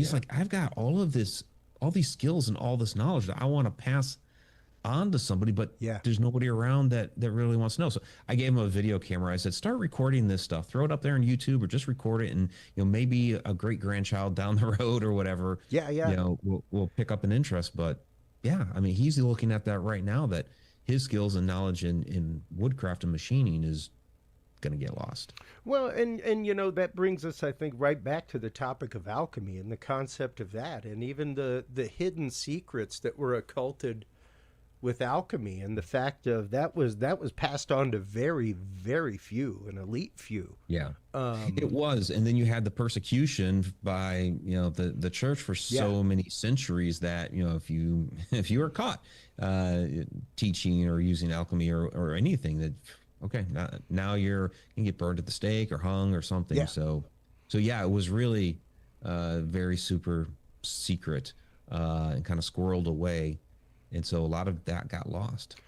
he's like, I've got all of this, all these skills and all this knowledge that I want to pass on to somebody, but Yeah. there's nobody around that really wants to know. So I gave him a video camera. I said, start recording this stuff, throw it up there on YouTube or just record it. And, maybe a great grandchild down the road or whatever, Yeah. Yeah. will pick up an interest. But yeah, I mean, he's looking at that right now, that his skills and knowledge in woodcraft and machining is going to get lost. Well, and that brings us, I think, right back to the topic of alchemy and the concept of that, and even the hidden secrets that were occulted with alchemy, and the fact of that was passed on to very, very few, an elite few. Yeah, it was. And then you had the persecution by, the church for so many centuries that, if you were caught teaching or using alchemy or anything, that okay, now you can get burned at the stake or hung or something. Yeah. So yeah, it was really very super secret and kind of squirreled away. And so a lot of that got lost.